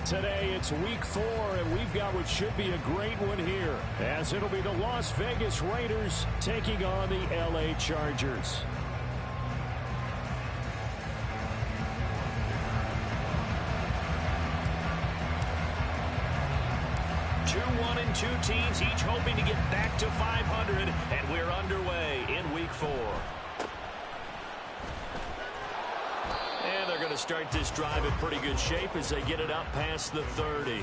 Today it's week 4, and we've got what should be a great one here, as it'll be the Las Vegas Raiders taking on the LA Chargers. Two teams each hoping to get back to 500, and we're underway in week 4. And they're going to start this drive in pretty good shape as they get it up past the 30.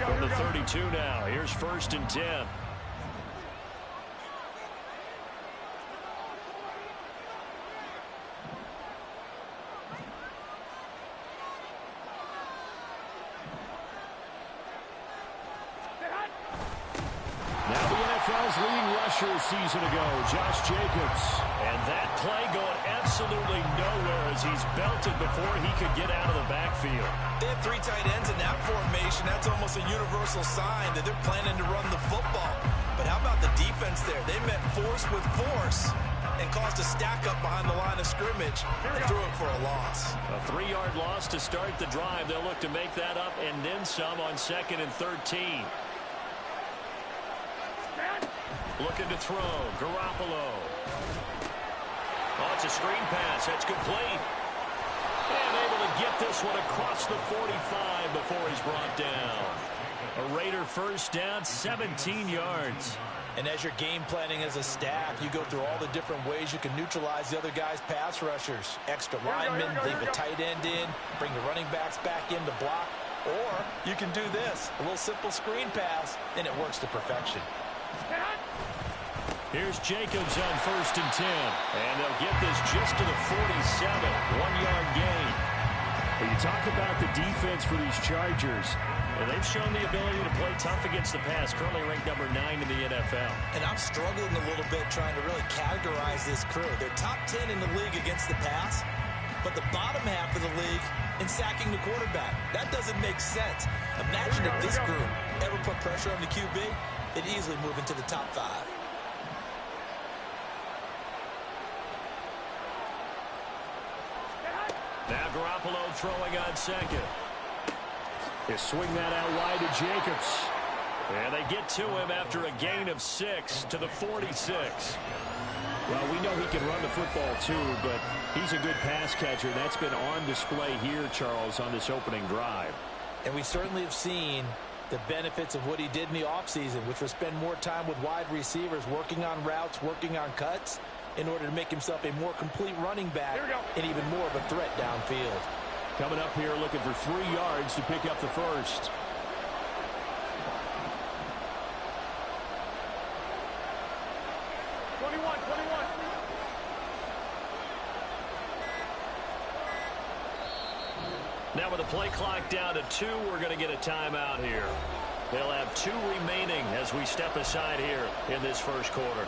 From the 32 now, here's 1st and 10. Now the NFL's leading rusher a season ago, Josh Jacobs. And that play going absolutely nowhere as he's belted before he could get out of the backfield. They have 3 tight ends in that formation. That's almost a universal sign that they're planning to run the football. But how about the defense there? They met force with force and caused a stack up behind the line of scrimmage and threw it for a loss. A 3-yard loss to start the drive. They'll look to make that up and then some on 2nd and 13. Looking to throw. Garoppolo. Oh, it's a screen pass. That's complete. And able to get this one across the 45 before he's brought down. A Raider first down, 17 yards. And as you're game planning as a staff, you go through all the different ways you can neutralize the other guy's pass rushers. Extra linemen, leave a tight end in, bring the running backs back in to block. Or you can do this, a little simple screen pass, and it works to perfection. Here's Jacobs on 1st and 10. And they'll get this just to the 47. 1-yard gain. When you talk about the defense for these Chargers, and they've shown the ability to play tough against the pass, currently ranked number 9 in the NFL. And I'm struggling a little bit trying to really categorize this crew. They're top 10 in the league against the pass, but the bottom half of the league in sacking the quarterback. That doesn't make sense. Imagine if this group ever put pressure on the QB, they'd easily move into the top 5. Now Garoppolo throwing on 2nd. They swing that out wide to Jacobs. And they get to him after a gain of 6 to the 46. Well, we know he can run the football too, but he's a good pass catcher. That's been on display here, Charles, on this opening drive. And we certainly have seen the benefits of what he did in the offseason, which was spend more time with wide receivers, working on routes, working on cuts, in order to make himself a more complete running back and even more of a threat downfield. Coming up here looking for 3 yards to pick up the first. Now with the play clock down to 2, we're going to get a timeout here. They'll have 2 remaining as we step aside here in this first quarter.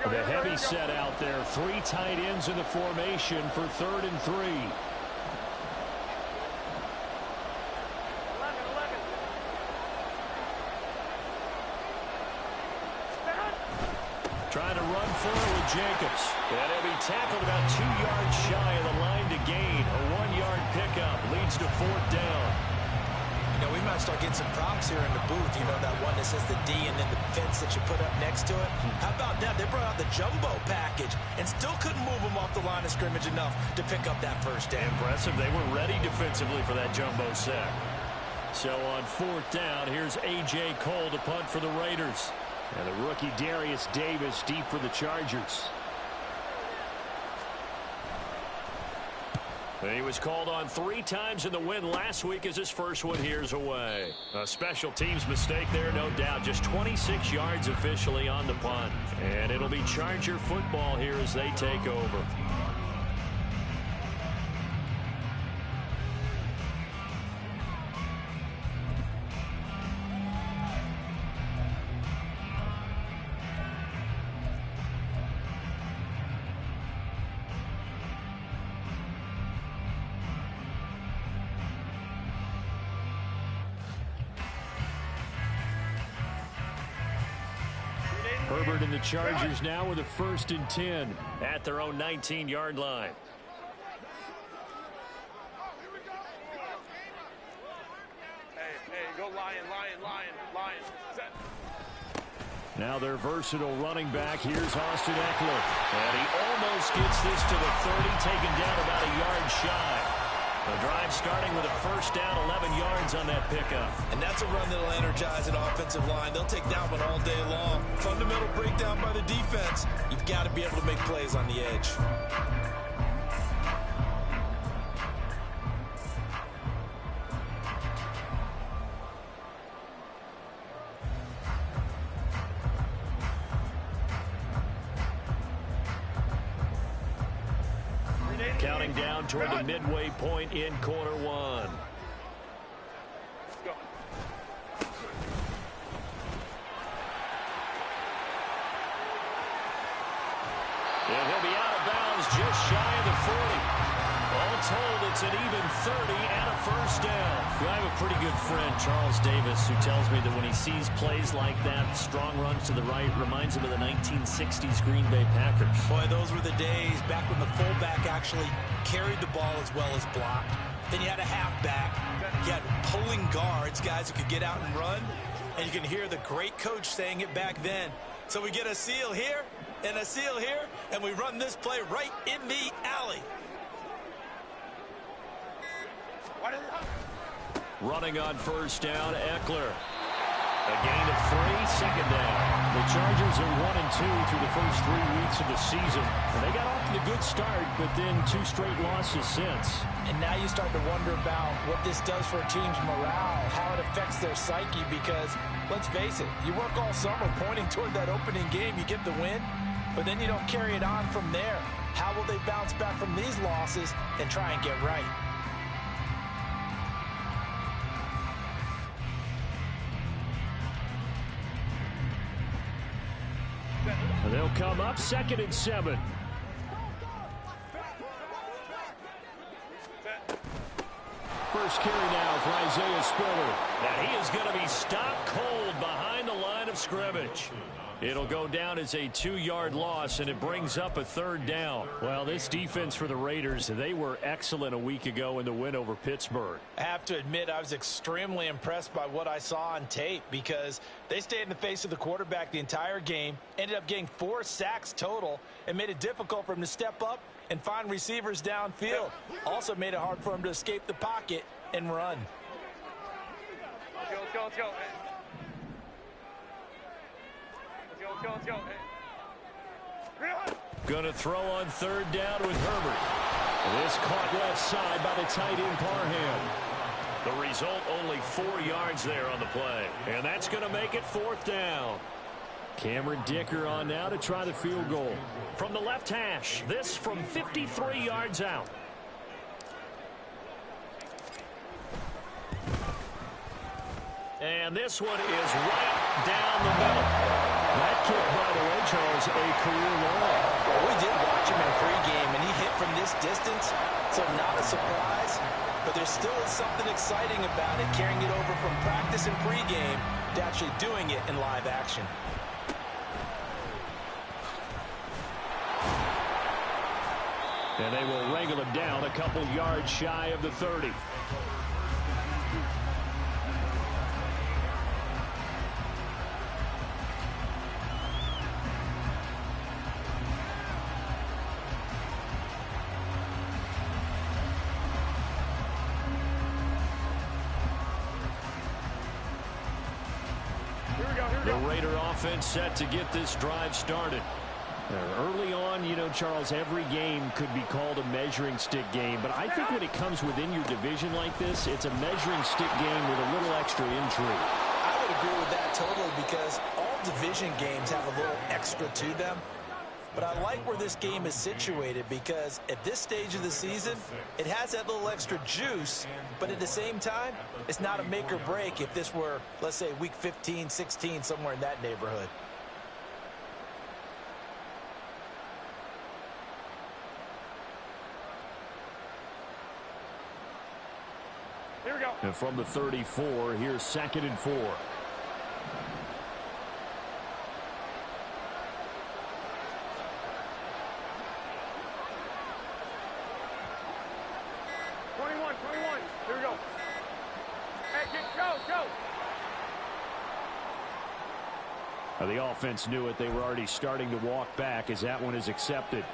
The heavy set out there. 3 tight ends in the formation for 3rd and 3. Trying to run forward, Jacobs. And he'll be tackled about 2 yards shy of the line to gain. A 1-yard pickup leads to 4th down. You know, we might start getting some props here in the booth. You know, that one that says the D and then the fence that you put up next to it. How about that? They brought out the jumbo package and still couldn't move them off the line of scrimmage enough to pick up that first down. Impressive. They were ready defensively for that jumbo set. So on 4th down, here's A.J. Cole to punt for the Raiders. And the rookie Darius Davis deep for the Chargers. He was called on 3 times in the win last week as his first one here's away. A special teams mistake there, no doubt. Just 26 yards officially on the punt. And it'll be Charger football here as they take over. Herbert and the Chargers now with a 1st and 10 at their own 19-yard line. Hey, go Lion. Set. Now their versatile running back. Here's Austin Eckler. And he almost gets this to the 30, taken down about a yard shy. The drive starting with a 1st down, 11 yards on that pickup. And that's a run that'll energize an offensive line. They'll take that one all day long. Fundamental breakdown by the defense. You've got to be able to make plays on the edge. Counting down toward the midway point in quarter 1. Go. And he'll be out of bounds just shy of the 40. All told, it's an even 30 and a 1st down. Well, I have a pretty good friend, Charles Davis, who tells me that when he sees plays like that, strong runs to the right, reminds him of the 1960s Green Bay Packers. Boy, those were the days back when the fullback actually carried the ball as well as blocked. Then you had a halfback. You had pulling guards, guys who could get out and run. And you can hear the great coach saying it back then. So we get a seal here and a seal here, and we run this play right in the alley. Running on 1st down, Eckler. A gain of 3, 2nd down. The Chargers are 1 and 2 through the first 3 weeks of the season. And they got off to a good start, but then 2 straight losses since. And now you start to wonder about what this does for a team's morale, how it affects their psyche, because let's face it, you work all summer pointing toward that opening game, you get the win, but then you don't carry it on from there. How will they bounce back from these losses and try and get right? And they'll come up 2nd and 7. First carry now for Isaiah Spiller. And he is going to be stopped cold behind the line of scrimmage. It'll go down as a 2-yard loss, and it brings up a 3rd down. Well, this defense for the Raiders, they were excellent a week ago in the win over Pittsburgh. I have to admit, I was extremely impressed by what I saw on tape because they stayed in the face of the quarterback the entire game, ended up getting 4 sacks total, and made it difficult for him to step up and find receivers downfield. Also made it hard for him to escape the pocket and run. Let's go. Let's go. Going to throw on 3rd down with Herbert. This caught left side by the tight end Parham. The result, only 4 yards there on the play. And that's going to make it 4th down. Cameron Dicker on now to try the field goal. From the left hash, this from 53 yards out. And this one is right down the middle. That kick, by the way, Charles, a career long. Well, we did watch him in pregame, and he hit from this distance, so not a surprise. But there still is something exciting about it, carrying it over from practice and pregame to actually doing it in live action. And they will wrangle him down a couple yards shy of the 30. The Raider offense set to get this drive started. Early on, you know, Charles, every game could be called a measuring stick game. But I think when it comes within your division like this, it's a measuring stick game with a little extra intrigue. I would agree with that totally because all division games have a little extra to them. But I like where this game is situated because at this stage of the season, it has that little extra juice. But at the same time, it's not a make or break if this were, let's say, week 15, 16, somewhere in that neighborhood. Here we go. And from the 34, here's 2nd and 4. Here we go. Hey, go. Now, the offense knew it. They were already starting to walk back as that one is accepted.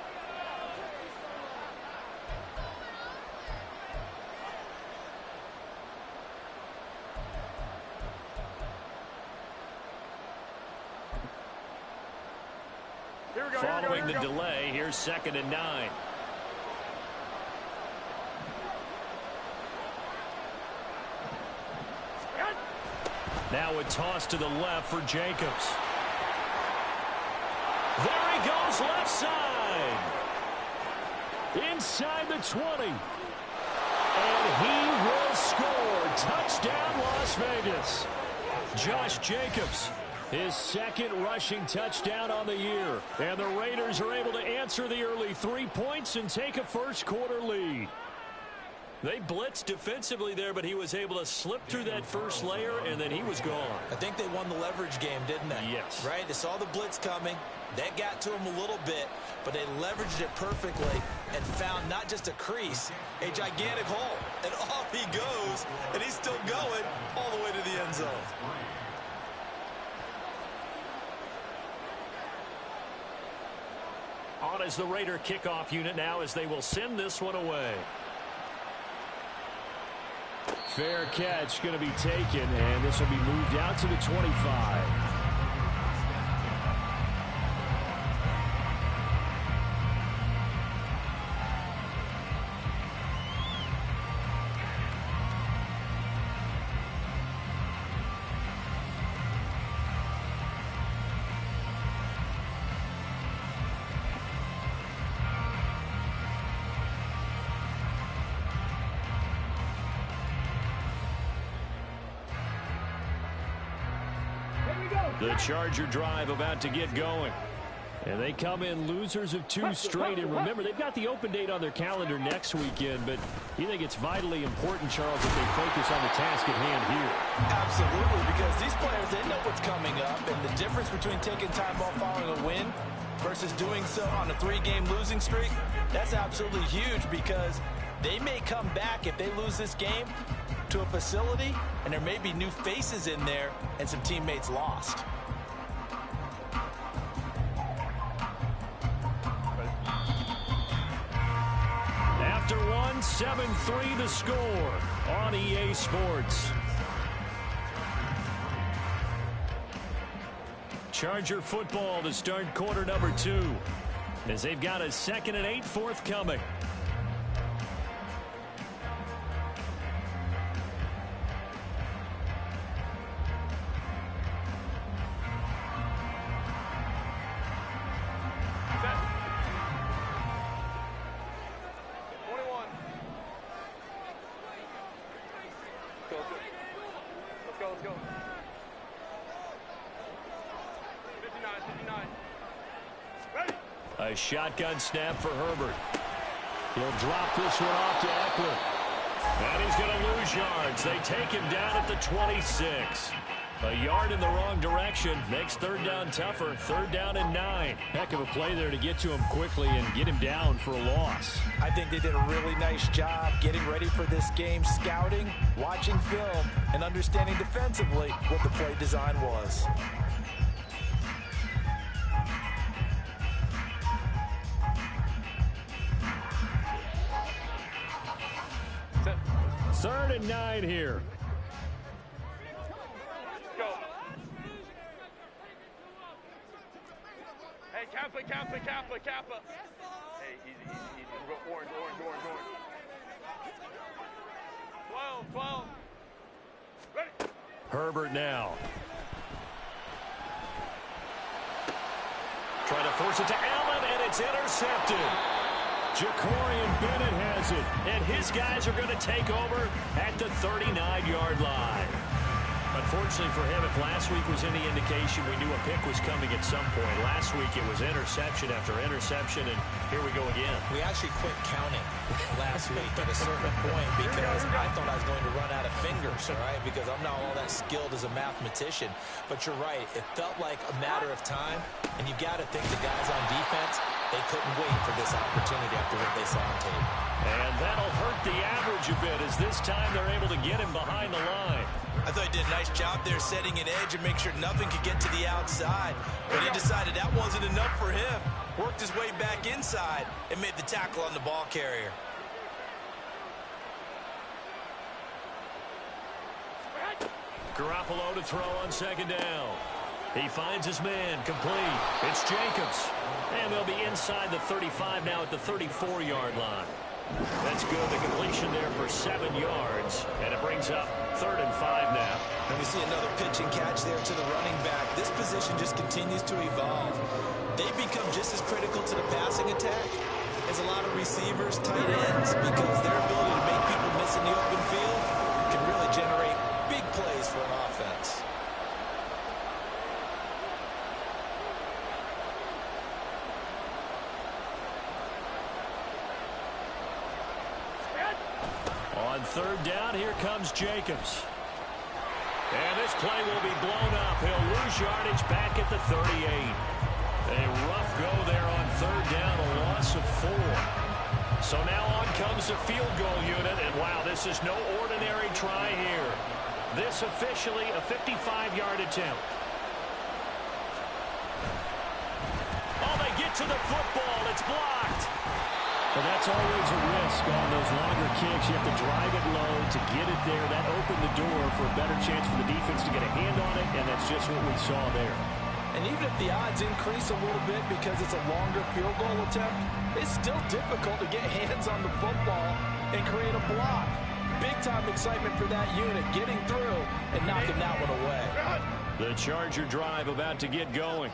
Following the delay, here's 2nd and 9. Now a toss to the left for Jacobs. There he goes, left side. Inside the 20. And he will score. Touchdown, Las Vegas. Josh Jacobs, his 2nd rushing touchdown on the year. And the Raiders are able to answer the early 3 points and take a first-quarter lead. They blitzed defensively there, but he was able to slip through that first layer, and then he was gone. I think they won the leverage game, didn't they? Yes. Right? They saw the blitz coming. That got to him a little bit, but they leveraged it perfectly and found not just a crease, a gigantic hole. And off he goes, and he's still going all the way to the end zone. On as the Raider kickoff unit now as they will send this one away. Fair catch going to be taken, and this will be moved out to the 25. The Charger drive about to get going. And they come in losers of 2 straight. And remember, they've got the open date on their calendar next weekend. But you think it's vitally important, Charles, that they focus on the task at hand here? Absolutely, because these players, they know what's coming up. And the difference between taking time off following a win versus doing so on a 3-game losing streak, that's absolutely huge because they may come back if they lose this game to a facility, and there may be new faces in there and some teammates lost. After one, 7-3 the score on EA Sports. Charger football to start quarter number 2 as they've got a 2nd and 8 forthcoming. A shotgun snap for Herbert. He'll drop this one off to Eckler. And he's going to lose yards. They take him down at the 26. A yard in the wrong direction makes 3rd down tougher. 3rd down and 9. Heck of a play there to get to him quickly and get him down for a loss. I think they did a really nice job getting ready for this game, scouting, watching film, and understanding defensively what the play design was. Third and 9 here. Go. Hey, Kappa, Kappa, Kappa, Kappa. Hey, easy. We'll go orange. 12. Ready. Herbert now. Trying to force it to Allen, and it's intercepted. Jacorian Bennett has it, and his guys are going to take over at the 39-yard line. Unfortunately for him, if last week was any indication, we knew a pick was coming at some point. Last week it was interception after interception, and here we go again. We actually quit counting last week at a certain point because I thought I was going to run out of fingers, all right, because I'm not all that skilled as a mathematician. But you're right. It felt like a matter of time, and you got to think the guys on defense, they couldn't wait for this opportunity after what they saw on tape. And that'll hurt the average a bit as this time they're able to get him behind the line. I thought he did a nice job there setting an edge and make sure nothing could get to the outside. But he decided that wasn't enough for him. Worked his way back inside and made the tackle on the ball carrier. Garoppolo to throw on second down. He finds his man, complete. It's Jacobs. And they'll be inside the 35 now at the 34-yard line. That's good. The completion there for 7 yards. And it brings up 3rd and 5 now. And we see another pitch and catch there to the running back. This position just continues to evolve. They become just as critical to the passing attack as a lot of receivers, tight ends, because their ability to make people miss in the open field can really generate big plays for an offense. On 3rd down, here comes Jacobs. And this play will be blown up. He'll lose yardage back at the 38. A rough go there on 3rd down, a loss of 4. So now on comes the field goal unit, and wow, this is no ordinary try here. This officially a 55-yard attempt. Oh, they get to the football. It's blocked. Well, that's always a risk on those longer kicks. You have to drive it low to get it there. That opened the door for a better chance for the defense to get a hand on it, and that's just what we saw there. And even if the odds increase a little bit because it's a longer field goal attempt, it's still difficult to get hands on the football and create a block. Big-time excitement for that unit, getting through and knocking that one away. The Charger drive about to get going.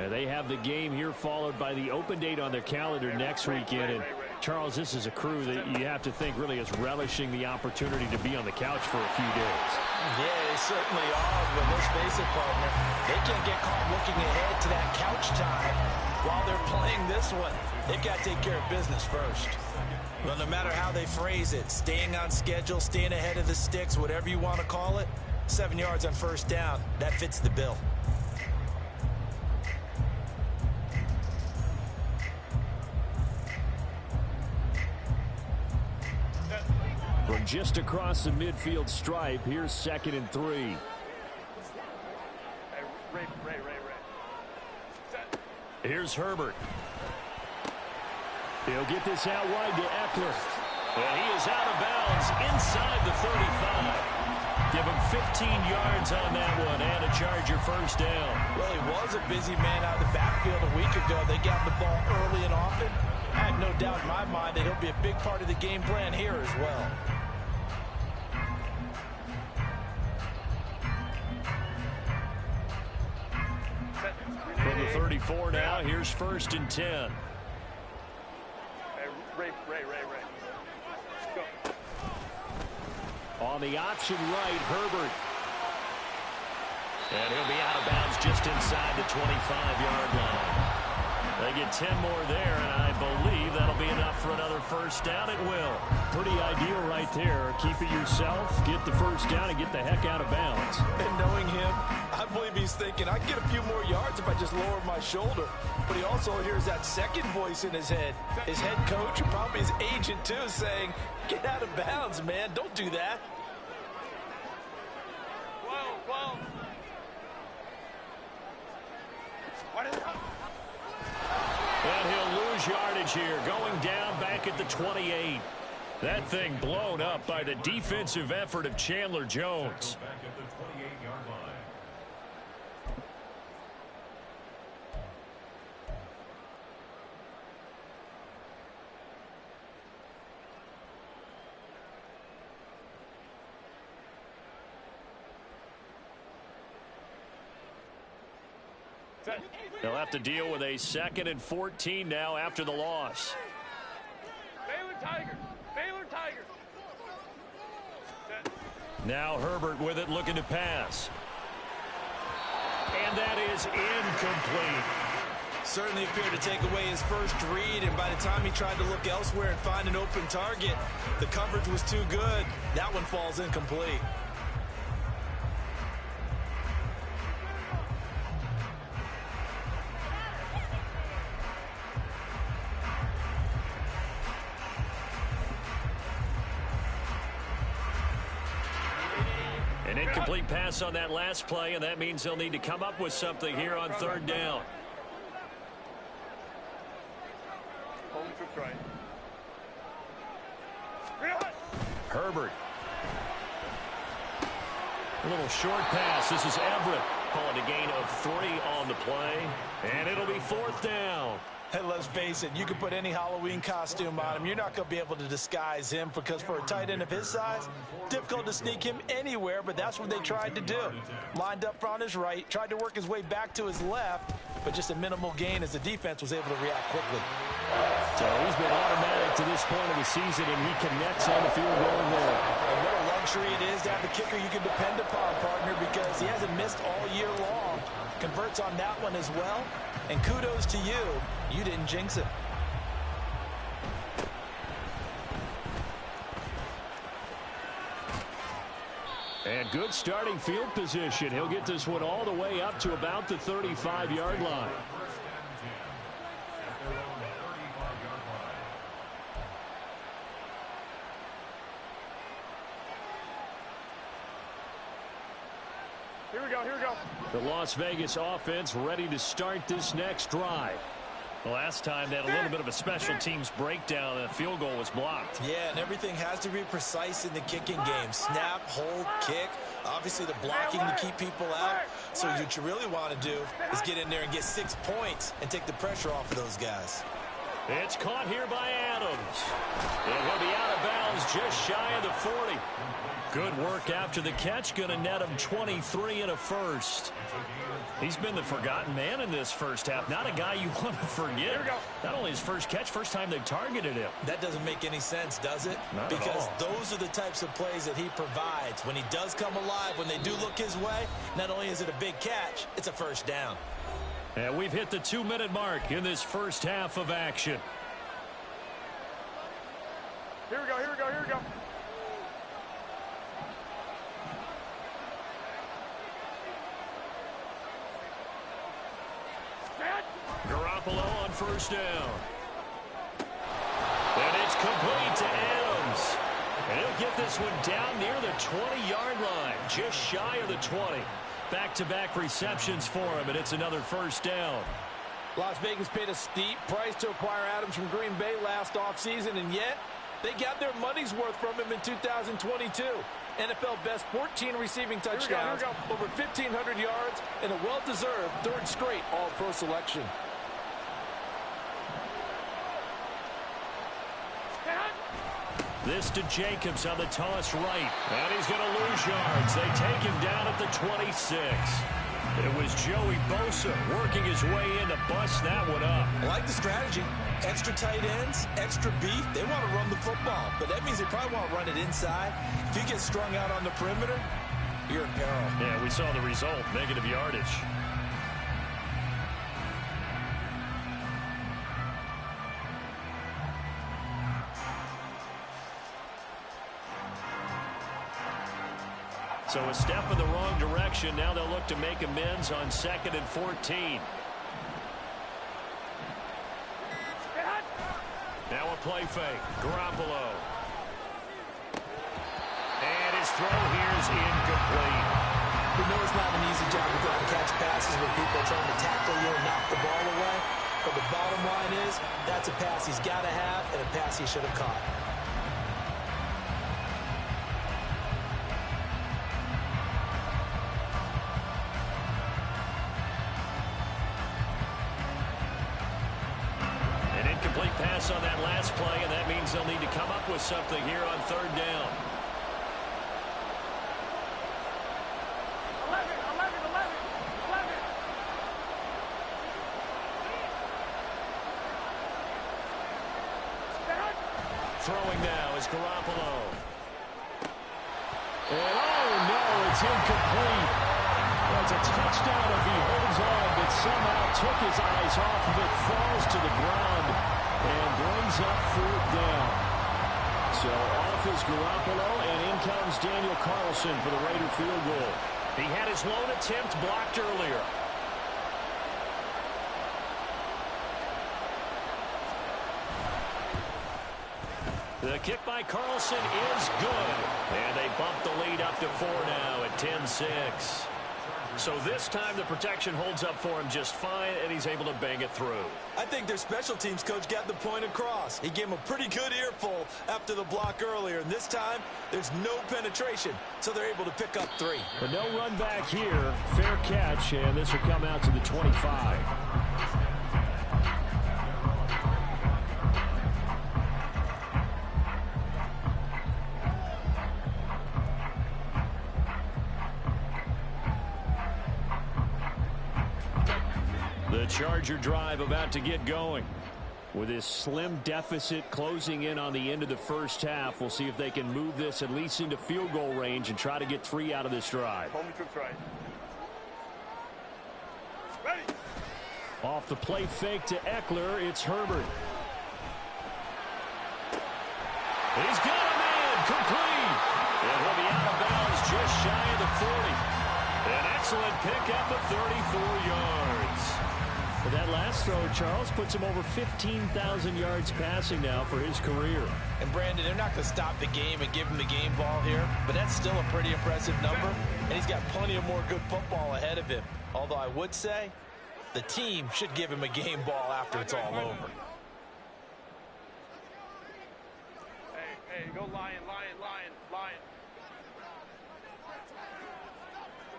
They have the game here followed by the open date on their calendar next weekend. And Charles, this is a crew that you have to think really is relishing the opportunity to be on the couch for a few days. Yeah, they certainly are, but let's face it, partner, they can't get caught looking ahead to that couch time while they're playing this one. They've got to take care of business first. Well, no matter how they phrase it, staying on schedule, staying ahead of the sticks, whatever you want to call it, 7 yards on 1st down, that fits the bill. From just across the midfield stripe, here's 2nd and 3. Hey, Ray. Set. Here's Herbert. He'll get this out wide to Eckler. And he is out of bounds inside the 35. Give him 15 yards on that one and a Charger 1st down. Well, he was a busy man out of the backfield a week ago. They got the ball early and often. I have no doubt in my mind that he'll be a big part of the game plan here as well. From the 34 now, here's 1st and 10. Hey, Ray. Go. On the option right, Herbert. And he'll be out of bounds just inside the 25-yard line. They get 10 more there, and I believe that'll be enough for another 1st down. It will. Pretty ideal right there. Keep it yourself, get the 1st down, and get the heck out of bounds. And knowing him, I believe he's thinking, I can get a few more yards if I just lower my shoulder. But he also hears that second voice in his head. His head coach and probably his agent, too, saying, get out of bounds, man. Don't do that. 12. What is it? And he'll lose yardage here, going down back at the 28. That thing blown up by the defensive effort of Chandler Jones. Back at the 28-yard line. They'll have to deal with a 2nd and 14 now after the loss. Baylor Tigers. Baylor Tigers. Now Herbert with it, looking to pass. And that is incomplete. Certainly appeared to take away his first read, and by the time he tried to look elsewhere and find an open target, the coverage was too good. That one falls incomplete. An incomplete pass on that last play, and that means they'll need to come up with something here on 3rd down. Herbert. A little short pass. This is Everett calling a gain of 3 on the play, and it'll be 4th down. And let's face it, you can put any Halloween costume on him. You're not going to be able to disguise him because for a tight end of his size, difficult to sneak him anywhere, but that's what they tried to do. Lined up on his right, tried to work his way back to his left, but just a minimal gain as the defense was able to react quickly. So he's been automatic to this point of the season, and he connects on the field goal there. And what a luxury it is to have a kicker you can depend upon, partner, because he hasn't missed all year long. Converts on that one as well. And kudos to you. You didn't jinx it. And good starting field position. He'll get this one all the way up to about the 35-yard line. Here we go, here we go. The Las Vegas offense ready to start this next drive. The last time they had a little bit of a special teams breakdown and a field goal was blocked. Yeah, and everything has to be precise in the kicking game. Snap, hold, kick. Obviously, the blocking to keep people out. So what you really want to do is get in there and get 6 points and take the pressure off of those guys. It's caught here by Adams. And he'll be out of bounds just shy of the 40. Good work after the catch. Going to net him 23 and a first. He's been the forgotten man in this first half. Not a guy you want to forget. Not only his first catch, first time they've targeted him. That doesn't make any sense, does it? Not because at all. Those are the types of plays that he provides. When he does come alive, when they do look his way, not only is it a big catch, it's a first down. And we've hit the 2-minute mark in this first half of action. Here we go, here we go, here we go. Garoppolo on first down. And it's complete to Adams. And he'll get this one down near the 20-yard line, just shy of the 20. Back-to-back receptions for him, and it's another first down. Las Vegas paid a steep price to acquire Adams from Green Bay last offseason, and yet they got their money's worth from him in 2022. NFL best 14 receiving touchdowns, over 1,500 yards, and a well-deserved 3rd straight All-Pro selection. This to Jacobs on the toss right. And he's going to lose yards. They take him down at the 26. It was Joey Bosa working his way in to bust that one up. I like the strategy. Extra tight ends, extra beef. They want to run the football, but that means they probably want to run it inside. If you get strung out on the perimeter, you're in peril. Yeah, we saw the result, negative yardage. So a step in the wrong direction. Now they'll look to make amends on 2nd and 14. Now a play fake. Garoppolo. And his throw here is incomplete. We know it's not an easy job to go and catch passes when people are trying to tackle you and knock the ball away. But the bottom line is, that's a pass he's got to have and a pass he should have caught. Pass on that last play, and that means they'll need to come up with something here on 3rd down. 11. Throwing now is Garoppolo. And oh no, it's incomplete. That's a touchdown if he holds on, but somehow took his eyes off of it, falls to the ground, and brings up 4th down. So off is Garoppolo, and in comes Daniel Carlson for the Raider field goal. He had his lone attempt blocked earlier. The kick by Carlson is good. And they bump the lead up to 4 now at 10-6. So this time the protection holds up for him just fine, and he's able to bang it through. I think their special teams coach got the point across. He gave him a pretty good earful after the block earlier, and this time there's no penetration, so they're able to pick up 3. But no run back here. Fair catch, and this will come out to the 25. The Charger drive about to get going. With this slim deficit closing in on the end of the first half, we'll see if they can move this at least into field goal range and try to get 3 out of this drive. Home troops right. Ready. Off the play fake to Eckler, it's Herbert. He's got a man, complete. And he'll be out of bounds just shy of the 40. An excellent pickup of 34 yards. But that last throw, Charles, puts him over 15,000 yards passing now for his career. And Brandon, they're not going to stop the game and give him the game ball here, but that's still a pretty impressive number, and he's got plenty of more good football ahead of him. Although I would say the team should give him a game ball after it's all over. Hey, go lion, lion, lion, lion.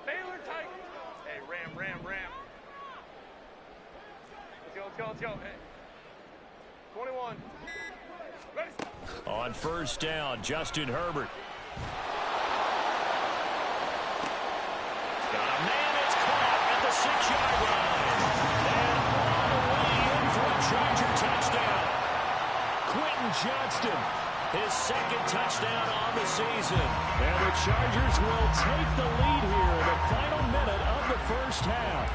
Baylor Tiger. Hey, ram, ram, ram. Let's go. Hey. 21. Ready. On first down, Justin Herbert. Got a man, it's caught at the 6-yard line. And all the way in for a Charger touchdown. Quentin Johnston, his 2nd touchdown on the season. And the Chargers will take the lead here in the final minute of the first half.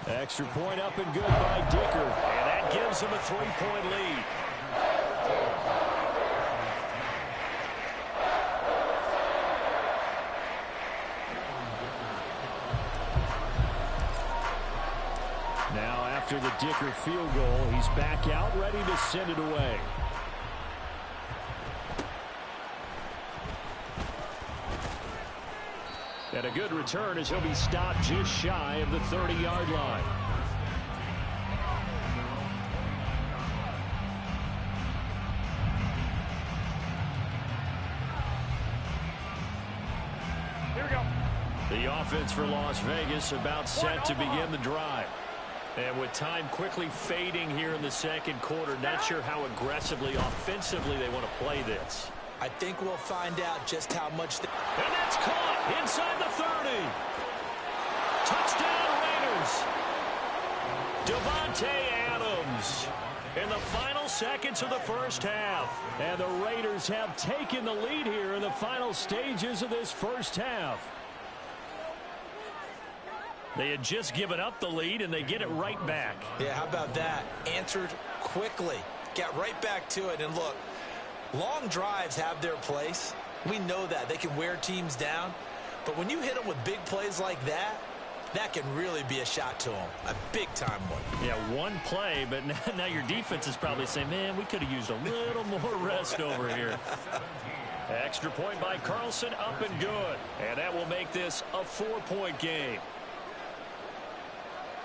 Extra point up and good by Dicker. And that gives him a 3-point lead. Now after the Dicker field goal, he's back out ready to send it away. And a good return as he'll be stopped just shy of the 30-yard line. Here we go. The offense for Las Vegas about set to begin the drive. And with time quickly fading here in the second quarter, not sure how aggressively, offensively they want to play this. I think we'll find out just how much. And that's caught inside the 30. Touchdown Raiders. Devontae Adams in the final seconds of the first half. And the Raiders have taken the lead here in the final stages of this first half. They had just given up the lead, and they get it right back. Yeah, how about that? Answered quickly. Get right back to it. And look, long drives have their place. We know that. They can wear teams down. But when you hit them with big plays like that, that can really be a shot to them. A big-time one. Yeah, one play, but now your defense is probably saying, man, we could have used a little more rest over here. Extra point by Carlson, up and good. And that will make this a 4-point game.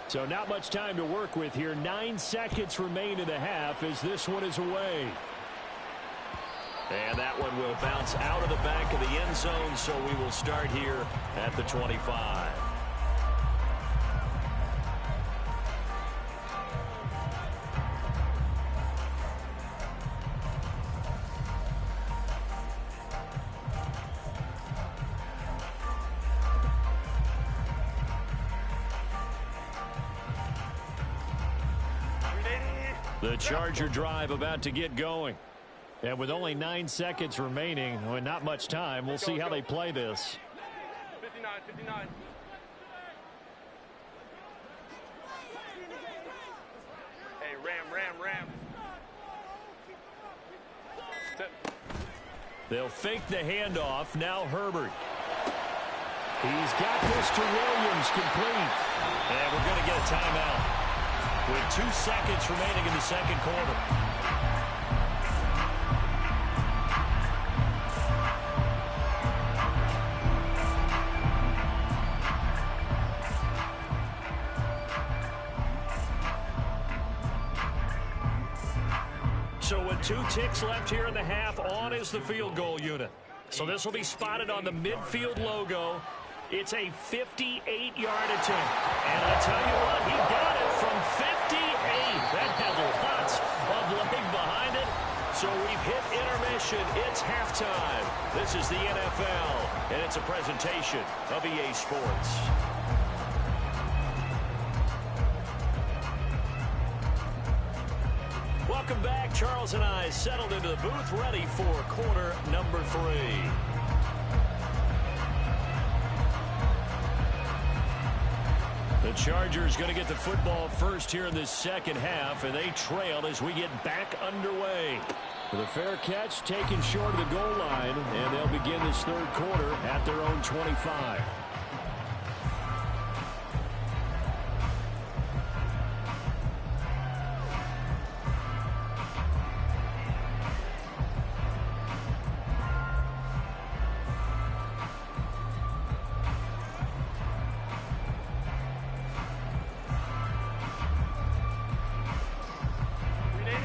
So not much time to work with here. 9 seconds remain in the half as this one is away. And that one will bounce out of the back of the end zone, so we will start here at the 25. The Charger drive about to get going. And with only 9 seconds remaining, and not much time, we'll see how they play this. 59, 59. Hey, ram. They'll fake the handoff. Now Herbert. He's got this to Williams, complete. And we're going to get a timeout with 2 seconds remaining in the second quarter. So with 2 ticks left here in the half, on is the field goal unit. So this will be spotted on the midfield logo. It's a 58-yard attempt. And I tell you what, he got it from 58. That had lots of leg behind it. So we've hit intermission. It's halftime. This is the NFL, and it's a presentation of EA Sports. Welcome back. Charles and I settled into the booth, ready for quarter number 3. The Chargers going to get the football first here in this second half, and they trail as we get back underway. With a fair catch taken short of the goal line, and they'll begin this third quarter at their own 25.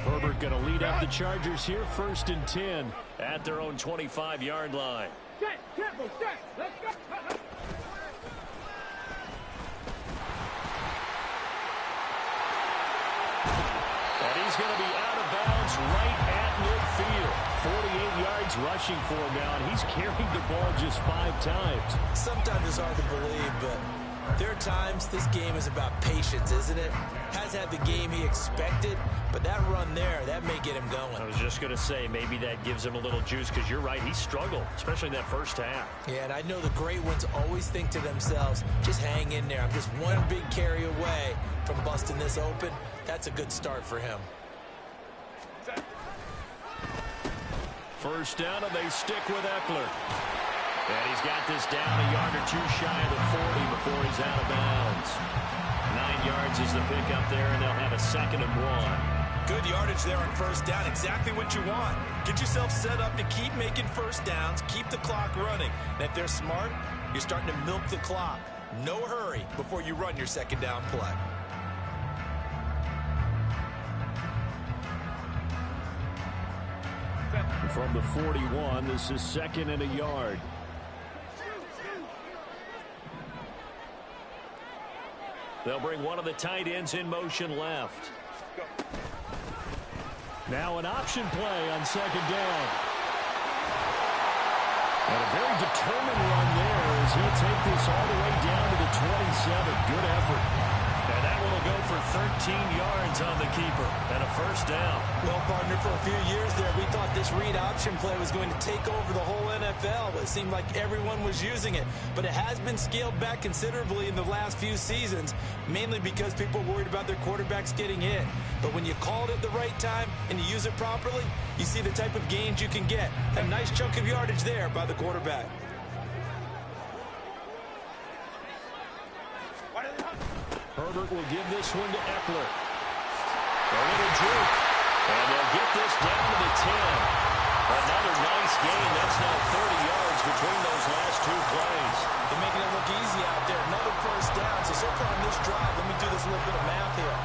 Herbert going to lead up the Chargers here, 1st and 10 at their own 25-yard line. Let's go. And he's going to be out of bounds right at midfield. 48 yards rushing for him now, and he's carried the ball just 5 times. Sometimes it's hard to believe, but there are times this game is about patience, isn't it? Has had the game he expected, but that run there, that may get him going. I was just going to say, maybe that gives him a little juice, because you're right, he struggled, especially in that first half. Yeah, and I know the great ones always think to themselves, just hang in there. I'm just one big carry away from busting this open. That's a good start for him. First down, and they stick with Eckler. And he's got this down a yard or 2 shy of the 40 before he's out of bounds. 9 yards is the pickup there, and they'll have a 2nd and 1. Good yardage there on first down. Exactly what you want. Get yourself set up to keep making first downs, keep the clock running. And if they're smart, you're starting to milk the clock. No hurry before you run your 2nd down play. From the 41, this is 2nd and a yard. They'll bring one of the tight ends in motion left. Now an option play on 2nd down. And a very determined run there as he'll take this all the way down to the 27. Good effort. And that one will go for 13 yards on the keeper and a 1st down. Well, partner, for a few years there, we thought this read option play was going to take over the whole NFL. It seemed like everyone was using it. But it has been scaled back considerably in the last few seasons, mainly because people are worried about their quarterbacks getting hit. But when you call it at the right time and you use it properly, you see the type of gains you can get. A nice chunk of yardage there by the quarterback. Herbert will give this one to Eckler. A little juke. And they'll get this down to the 10. Another nice gain. That's now 30 yards between those last 2 plays. They're making it look easy out there. Another 1st down. So far on this drive, let me do this little bit of math here.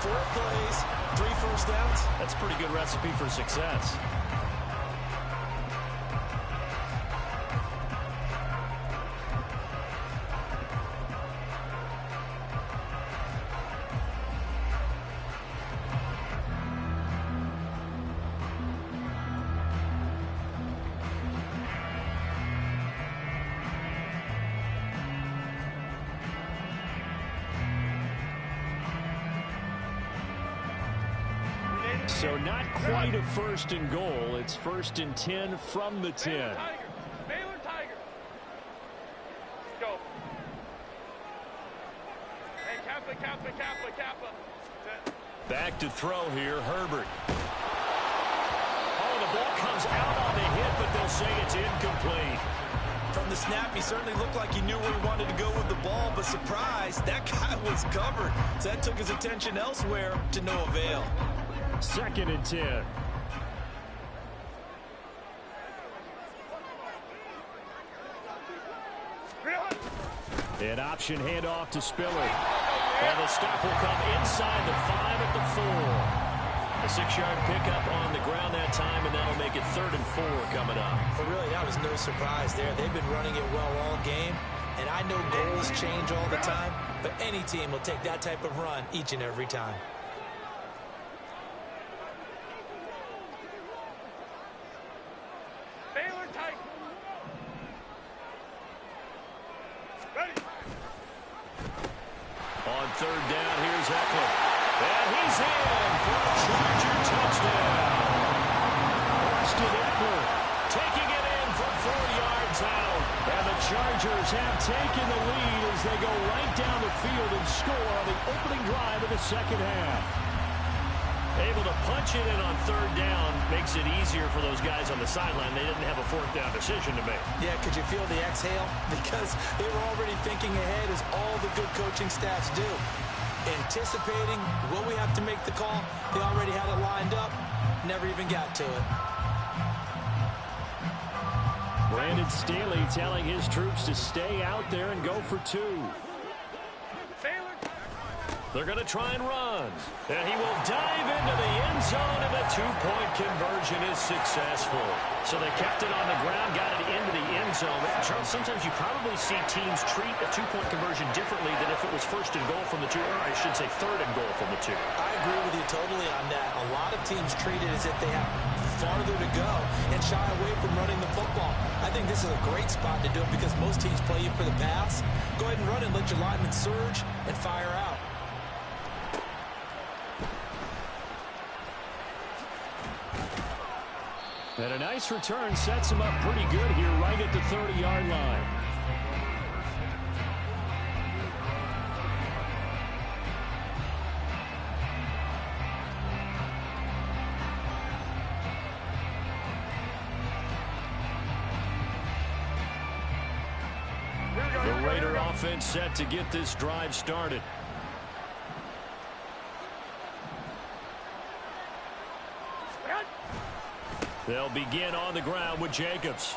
4 plays, 3 1st downs. That's a pretty good recipe for success. So not quite a first and goal. It's 1st and 10 from the 10. Baylor Tiger. Go. Hey, Kappa. Back to throw here, Herbert. Oh, the ball comes out on the hit, but they'll say it's incomplete. From the snap, he certainly looked like he knew where he wanted to go with the ball, but surprise, that guy was covered. So that took his attention elsewhere to no avail. 2nd and 10. An option handoff to Spiller. And the stop will come inside the 5 at the 4. A 6-yard pickup on the ground that time, and that'll make it 3rd and 4 coming up. But really, that was no surprise there. They've been running it well all game, and I know goals change all the time, but any team will take that type of run each and every time. Baylor Tiger. Ready. On 3rd down, here's Eckler. And he's in for a Charger touchdown. Austin Eckler taking it in from 4 yards out. And the Chargers have taken the lead as they go right down the field and score on the opening drive of the second half. Able to punch it in on 3rd down makes it easier for those guys on the sideline. They didn't have a 4th down decision to make. Yeah, could you feel the exhale? Because they were already thinking ahead, as all the good coaching staffs do. Anticipating, will we have to make the call? They already had it lined up, never even got to it. Brandon Staley telling his troops to stay out there and go for 2. Baylor. They're going to try and run. And he will dive into the end zone, and the 2-point conversion is successful. So they kept it on the ground, got it into the end zone. Charles, sometimes you probably see teams treat a 2-point conversion differently than if it was 1st and goal from the 2, or I should say 3rd and goal from the 2. I agree with you totally on that. A lot of teams treat it as if they have farther to go and shy away from running the football. I think this is a great spot to do it because most teams play you for the pass. Go ahead and run and let your linemen surge and fire out. And a nice return sets him up pretty good here right at the 30-yard line. The Raider offense set to get this drive started. They'll begin on the ground with Jacobs.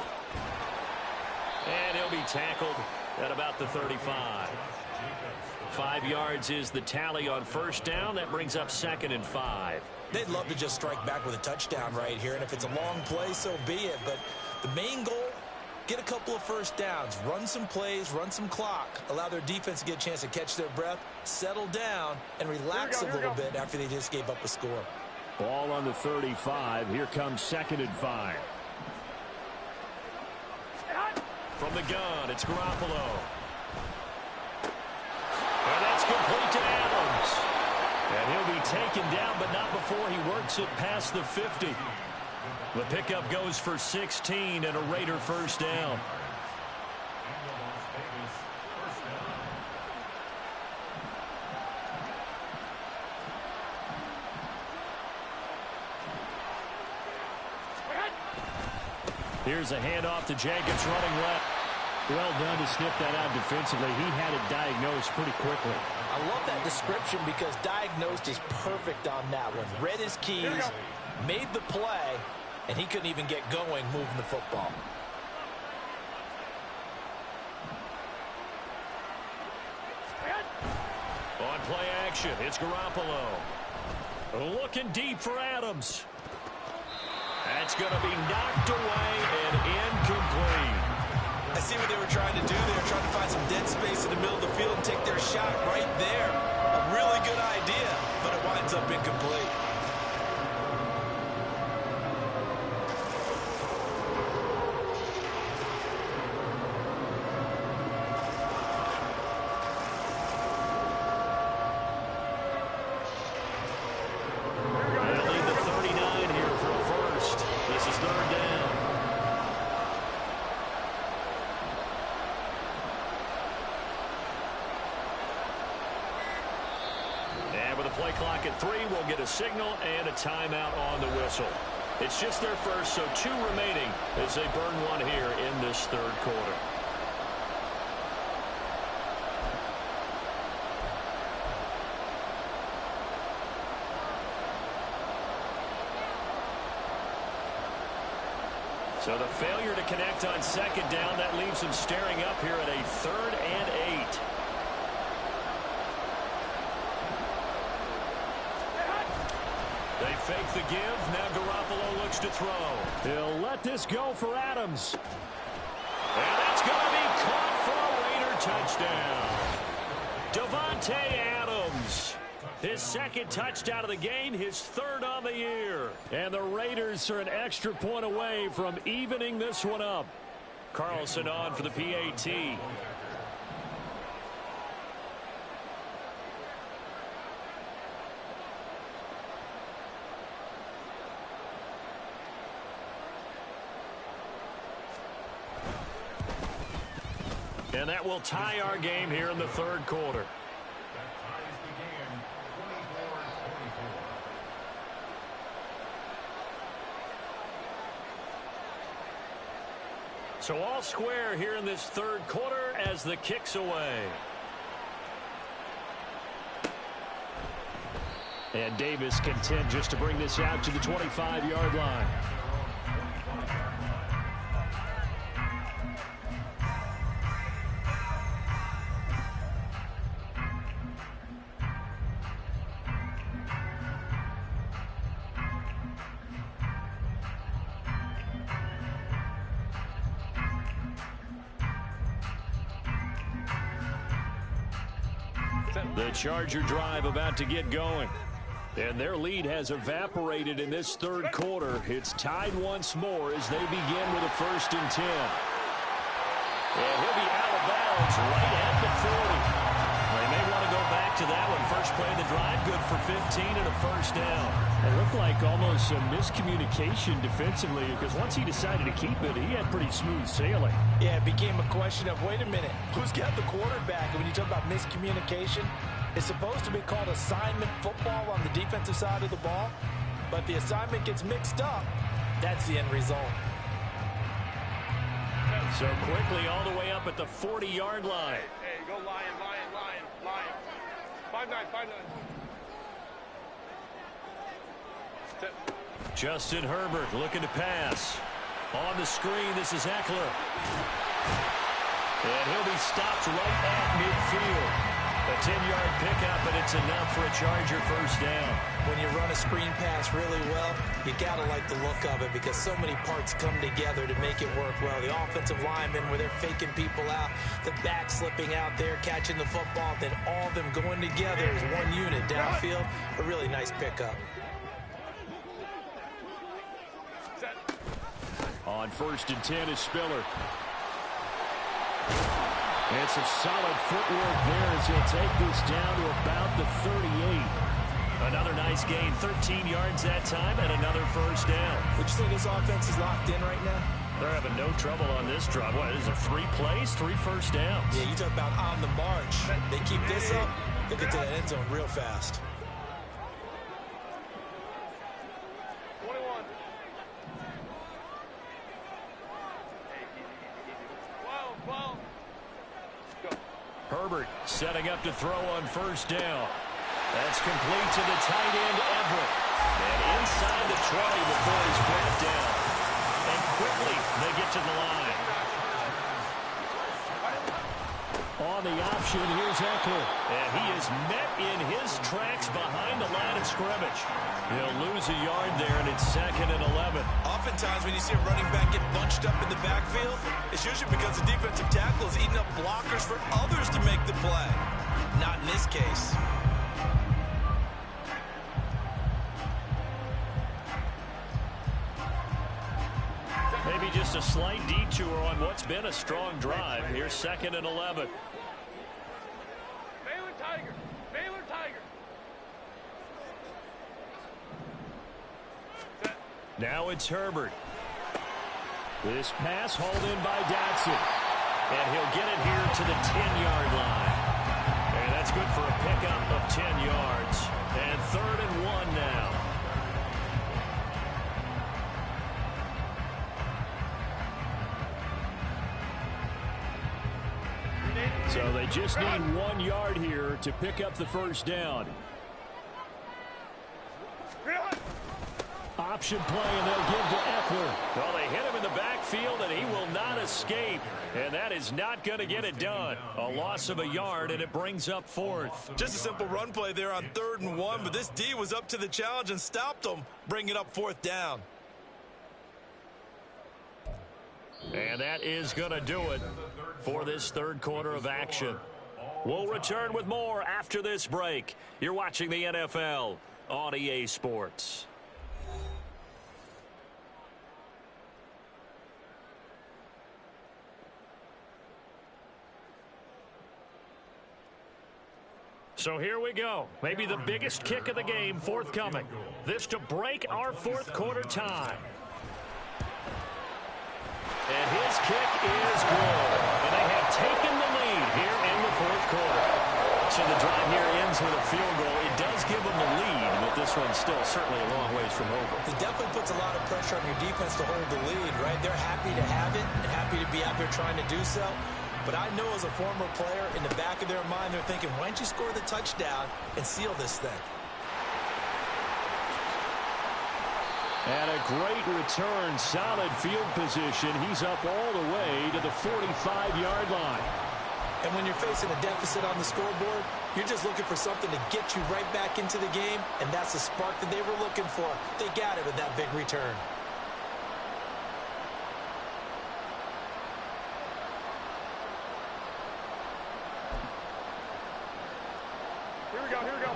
And he'll be tackled at about the 35. 5 yards is the tally on 1st down. That brings up 2nd and 5. They'd love to just strike back with a touchdown right here, and if it's a long play, so be it. But the main goal, get a couple of 1st downs, run some plays, run some clock, allow their defense to get a chance to catch their breath, settle down, and relax a little bit after they just gave up a score. Ball on the 35. Here comes 2nd and 5. From the gun, it's Garoppolo. And that's complete to Adams. And he'll be taken down, but not before he works it past the 50. The pickup goes for 16 and a Raider 1st down. Here's a handoff to Jacobs running left. Well done to sniff that out defensively. He had it diagnosed pretty quickly. I love that description because diagnosed is perfect on that one. Read his keys, made the play, and he couldn't even get going moving the football. On play action, it's Garoppolo. Looking deep for Adams. That's going to be knocked away and incomplete. I see what they were trying to do there, trying to find some dead space in the middle of the field and take their shot right there. A really good idea, but it winds up incomplete. They'll lead the three will get a signal and a timeout on the whistle. It's just their first, so 2 remaining as they burn one here in this third quarter. So the failure to connect on second down, that leaves them staring up here at a 3rd and 8. They fake the give. Now Garoppolo looks to throw. He'll let this go for Adams. And that's going to be caught for a Raider touchdown. Devontae Adams. His 2nd touchdown of the game, his 3rd on the year. And the Raiders are an extra point away from evening this one up. Carlson on for the PAT. And that will tie our game here in the third quarter. So all square here in this third quarter as the kick's away. And Davis content just to bring this out to the 25-yard line. The Charger drive about to get going. And their lead has evaporated in this third quarter. It's tied once more as they begin with a 1st and 10. And he'll be out of bounds right at the 40. They may want to go back to that one. First play of the drive, good for 15 and a 1st down. It looked like almost a miscommunication defensively because once he decided to keep it, he had pretty smooth sailing. Yeah, it became a question of, wait a minute, who's got the quarterback? And when you talk about miscommunication, it's supposed to be called assignment football on the defensive side of the ball. But the assignment gets mixed up. That's the end result. So quickly all the way up at the 40-yard line. Hey, go Lion. 5-9. Justin Herbert looking to pass. On the screen, this is Eckler. And he'll be stopped right at midfield. A 10-yard pickup, and it's enough for a Charger 1st down. When you run a screen pass really well, you got to like the look of it because so many parts come together to make it work well. The offensive linemen, where they're faking people out, the back slipping out there, catching the football, then all of them going together as one unit downfield. A really nice pickup. On 1st and 10 is Spiller. And some solid footwork there as he'll take this down to about the 38. Another nice gain, 13 yards that time, and another 1st down. Would you say this offense is locked in right now? They're having no trouble on this drive. What, is it 3 plays, 3 1st downs? Yeah, you talk about on the march. They keep this up, they'll get to that end zone real fast. 21. Well. Herbert setting up to throw on 1st down. That's complete to the tight end, Everett. And inside the 20 before he's brought down. And quickly, they get to the line. On the option, here's Eckler. And he is met in his tracks behind the line of scrimmage. He'll lose a yard there, and it's 2nd and 11. Oftentimes when you see a running back get bunched up in the backfield, it's usually because the defensive tackle is eating up blockers for others to make the play. Not in this case. Maybe just a slight detour on what's been a strong drive. Here's 2nd and 11. Baylor Tiger. Now it's Herbert. This pass hauled in by Dotson. And he'll get it here to the 10-yard line. And That's good for a pickup of 10 yards. And 3rd and 1 now. So they just need 1 yard here to pick up the first down. Option play, and they'll give to Eckler. Well, they hit him in the backfield, and he will not escape. And that is not going to get it done. A loss of a yard, and it brings up 4th. Just a simple run play there on 3rd and 1, but this D was up to the challenge and stopped them, bringing up 4th down. And that is going to do it for this 3rd quarter of action. We'll return with more after this break. You're watching the NFL on EA Sports. So here we go. Maybe the biggest kick of the game forthcoming. This to break our 4th quarter tie. And his kick is good. And they have taken the lead here in the 4th quarter. So the drive here ends with a field goal. It does give them the lead, but this one's still certainly a long ways from over. It definitely puts a lot of pressure on your defense to hold the lead, right? They're happy to have it and happy to be out there trying to do so. But I know as a former player, in the back of their mind, they're thinking, why don't you score the touchdown and seal this thing? And a great return, solid field position. He's up all the way to the 45-yard line. And when you're facing a deficit on the scoreboard, you're just looking for something to get you right back into the game, and that's the spark that they were looking for. They got it with that big return.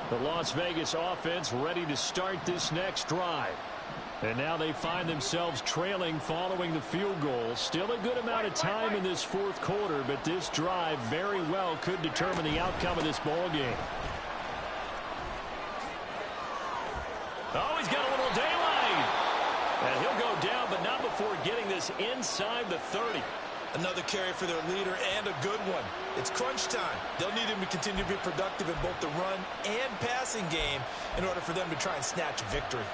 The Las Vegas offense ready to start this next drive. And now they find themselves trailing following the field goal. Still a good amount of time in this 4th quarter, but this drive very well could determine the outcome of this ball game. Oh, he's got a little daylight. And he'll go down, but not before getting this inside the 30. Another carry for their leader and a good one. It's crunch time. They'll need him to continue to be productive in both the run and passing game in order for them to try and snatch a victory.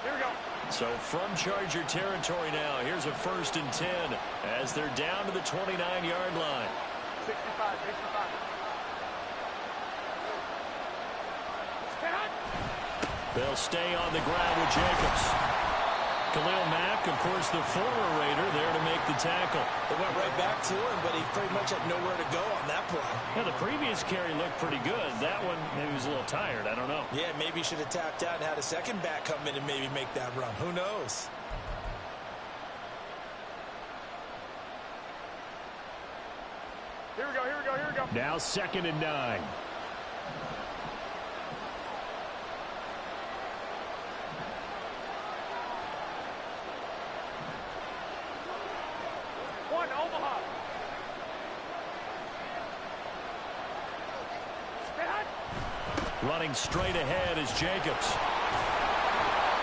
Here we go. So from Charger territory now, here's a 1st and 10 as they're down to the 29-yard line. 65. They'll stay on the ground with Jacobs. Khalil Mack, of course, the former Raider, there to make the tackle. They went right back to him, but he pretty much had nowhere to go on that play. Yeah, the previous carry looked pretty good. That one, maybe he was a little tired. I don't know. Yeah, maybe he should have tapped out and had a second back come in and maybe make that run. Who knows? Here we go. Now 2nd and 9. Omaha. Running straight ahead is Jacobs.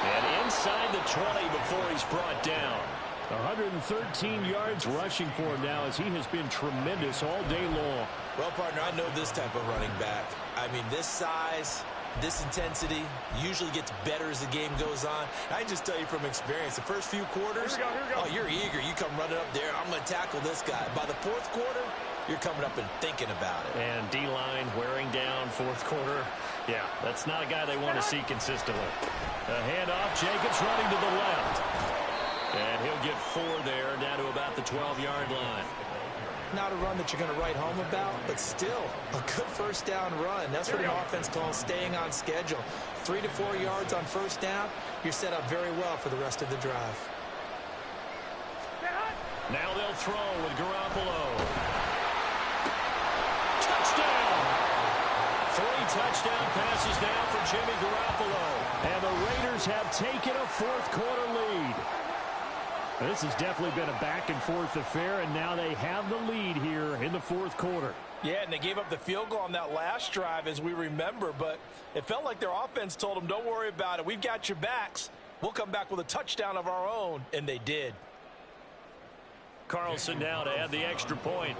And inside the 20 before he's brought down. 113 yards rushing for him now as he has been tremendous all day long. Well, partner, I know this type of running back. I mean, this size, this intensity usually gets better as the game goes on. I can just tell you from experience, the first few quarters, here we go. Oh, you're eager. You come running up there. I'm going to tackle this guy. By the 4th quarter, you're coming up and thinking about it. And D-line wearing down 4th quarter. Yeah, that's not a guy they want to see consistently. A handoff, Jacobs running to the left. And he'll get 4 there, down to about the 12-yard line. Not a run that you're going to write home about, but still a good first down run. That's what an offense calls staying on schedule. 3 to 4 yards on first down, you're set up very well for the rest of the drive. Now they'll throw with Garoppolo. Touchdown! 3 touchdown passes now for Jimmy Garoppolo. And the Raiders have taken a 4th quarter lead. This has definitely been a back-and-forth affair, and now they have the lead here in the 4th quarter. Yeah, and they gave up the field goal on that last drive, as we remember, but it felt like their offense told them, don't worry about it. We've got your backs. We'll come back with a touchdown of our own, and they did. Carlson now to add the extra point.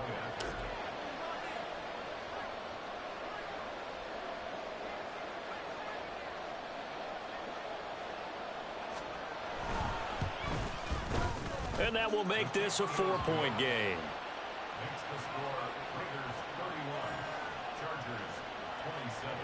And that will make this a 4-point game. Makes the score Raiders 31, Chargers 27.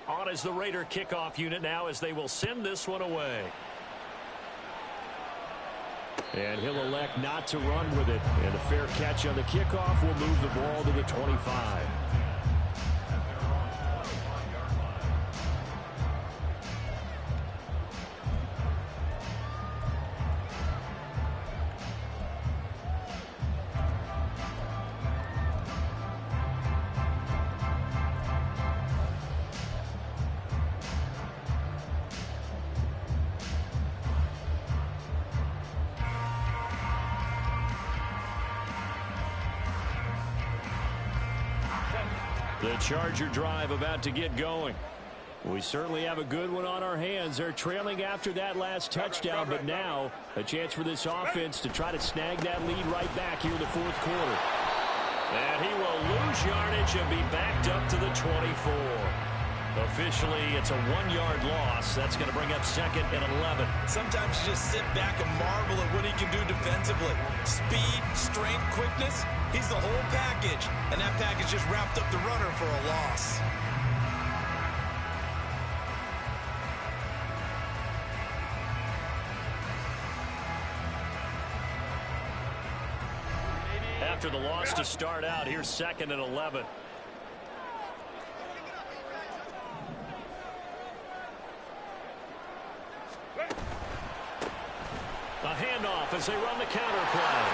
On is the Raider kickoff unit now as they will send this one away. And he'll elect not to run with it. And a fair catch on the kickoff will move the ball to the 25. The Charger drive about to get going. We certainly have a good one on our hands. They're trailing after that last touchdown, but now a chance for this offense to try to snag that lead right back here in the fourth quarter. And he will lose yardage and be backed up to the 24. Officially, it's a 1-yard loss. That's going to bring up 2nd and 11. Sometimes you just sit back and marvel at what he can do defensively. Speed, strength, quickness. He's the whole package. And that package just wrapped up the runner for a loss. After the loss to start out, here's 2nd and 11. A handoff as they run the counter play.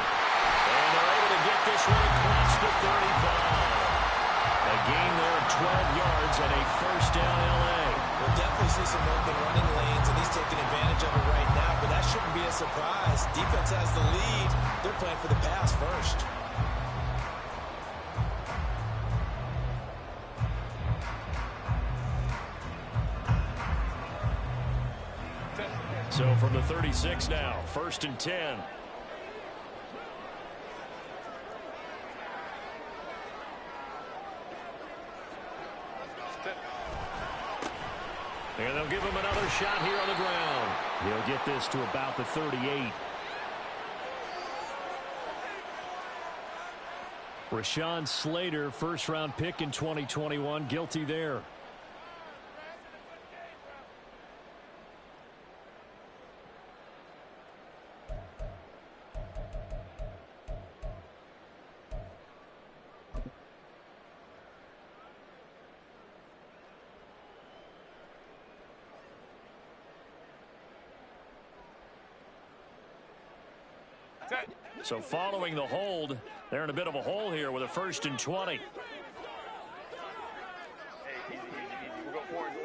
And they're able to get this one across the 35. A gain there of 12 yards and a first down L.A. We'll definitely see some open running lanes, and he's taking advantage of it right now, but that shouldn't be a surprise. Defense has the lead. They're playing for the pass first. So from the 36 now, 1st and 10. And they'll give him another shot here on the ground. He'll get this to about the 38. Rashawn Slater, first-round pick in 2021, guilty there. So following the hold, they're in a bit of a hole here with a 1st and 20. Hey, easy. We'll go orange.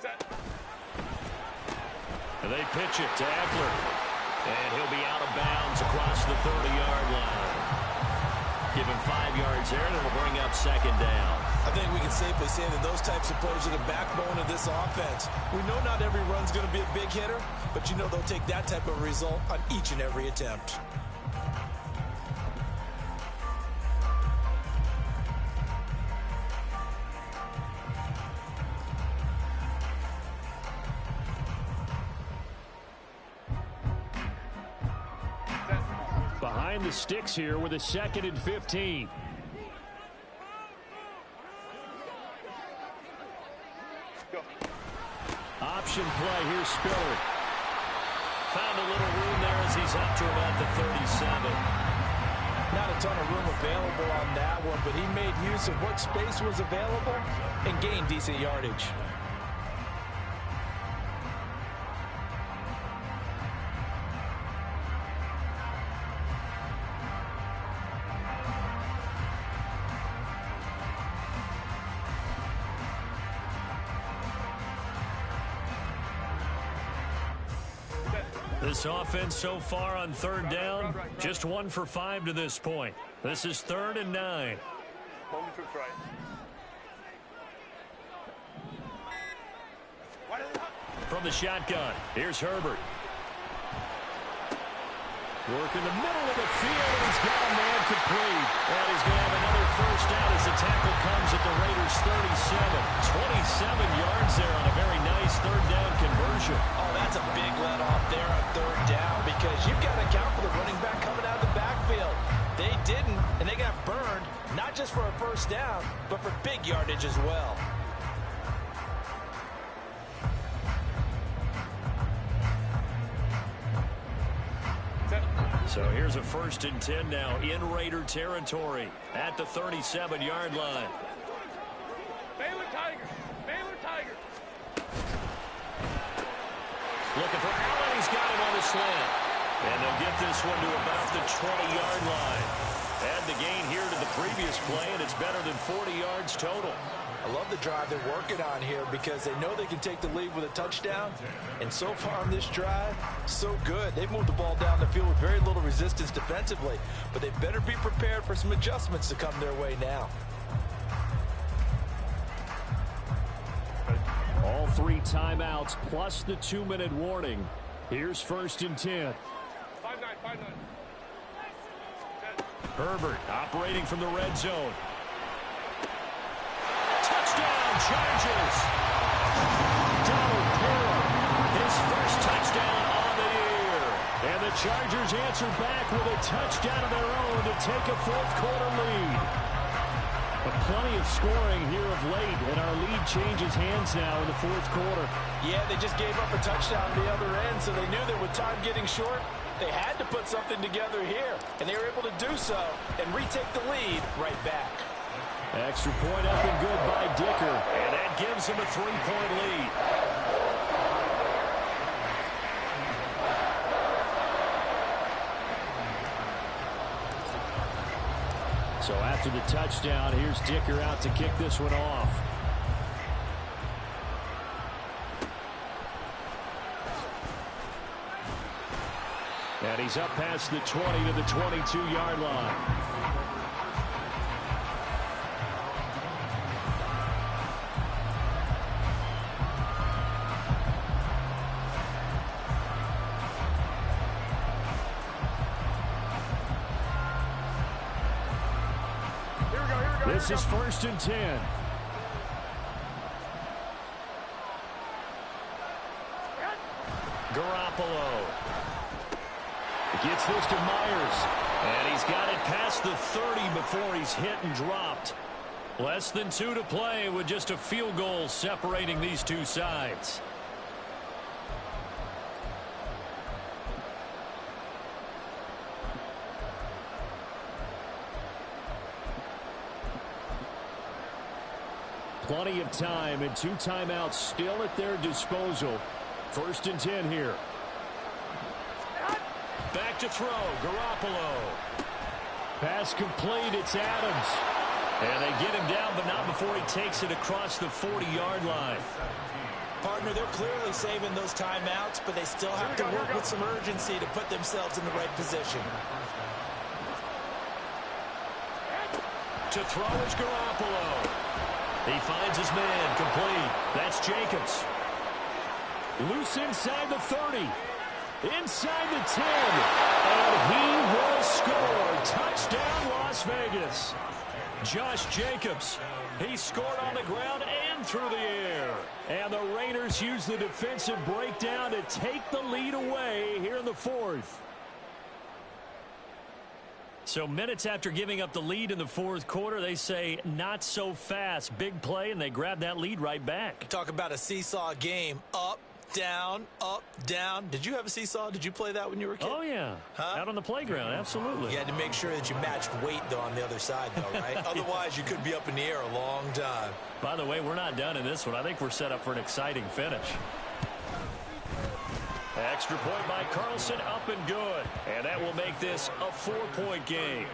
Set. And they pitch it to Eckler. And he'll be out of bounds across the 30-yard line. Give him 5 yards there, and it'll bring up 2nd down. I think we can safely say that those types of plays are the backbone of this offense. We know not every run's going to be a big hitter, but you know they'll take that type of result on each and every attempt. Behind the sticks here with a 2nd and 15. Option play, here's Spiller. Found a little room there as he's up to about the 37. Not a ton of room available on that one, but he made use of what space was available and gained decent yardage. This offense so far on 3rd down, just 1 for 5 to this point. This is 3rd and 9. Moment to try. from the shotgun. Here's Herbert. Work in the middle of the field, and he's got a man complete. And he's going to have another first down as the tackle comes at the Raiders' 37. 27 yards there on a very nice third down conversion. Oh, that's a big let off there on third down because you've got to account for the running back coming out of the backfield. They didn't, and they got burned, not just for a first down, but for big yardage as well. So here's a 1st and 10 now in Raider territory at the 37-yard line. Baylor Tigers. Baylor Tigers. Looking for Allen. He's got him on the slant. And they'll get this one to about the 20-yard line. Add the gain here to the previous play, and it's better than 40 yards total. I love the drive they're working on here because they know they can take the lead with a touchdown. And so far on this drive, so good. They've moved the ball down the field with very little resistance defensively. But they better be prepared for some adjustments to come their way now. All 3 timeouts plus the 2-minute warning. Here's 1st and 10. 5-9. Herbert operating from the red zone. Touchdown, Chargers! Donald Parham, his first touchdown on the year. And the Chargers answer back with a touchdown of their own to take a fourth-quarter lead. But plenty of scoring here of late, and our lead changes hands now in the fourth quarter. Yeah, they just gave up a touchdown at the other end, so they knew that with time getting short, they had to put something together here. And they were able to do so and retake the lead right back. Extra point up and good by Dicker. And that gives him a 3-point lead. So after the touchdown, here's Dicker out to kick this one off. And he's up past the 20 to the 22-yard line. This is 1st and 10. Garoppolo gets this to Myers, and he's got it past the 30 before he's hit and dropped. Less than 2 to play with just a field goal separating these two sides. Plenty of time and 2 timeouts still at their disposal. 1st and 10 here. Back to throw, Garoppolo. Pass complete, it's Adams. And they get him down, but not before he takes it across the 40-yard line. Partner, they're clearly saving those timeouts, but they still have to work with some urgency to put themselves in the right position. To throw is Garoppolo. He finds his man, complete. That's Jacobs. Loose inside the 30. Inside the 10. And he will score. Touchdown, Las Vegas. Josh Jacobs. He scored on the ground and through the air. And the Raiders use the defensive breakdown to take the lead away here in the fourth. So minutes after giving up the lead in the fourth quarter, they say not so fast. Big play, and they grab that lead right back. Talk about a seesaw game. Up, down, up, down. Did you have a seesaw? Did you play that when you were a kid? Oh, yeah. Out on the playground, absolutely. You had to make sure that you matched weight, though, on the other side, though, right? Otherwise, you could be up in the air a long time. By the way, we're not done in this one. I think we're set up for an exciting finish. Extra point by Carlson, up and good. And that will make this a 4-point game.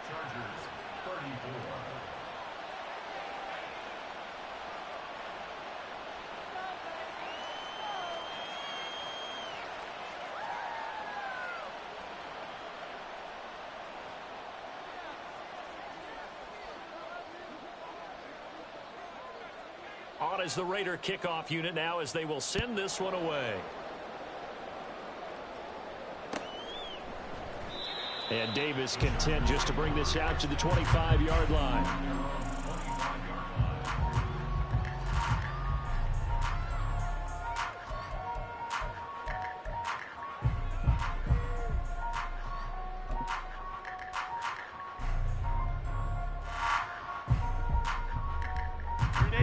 Chargers 34. On as the Raider kickoff unit now as they will send this one away. And Davis content just to bring this out to the 25-yard line.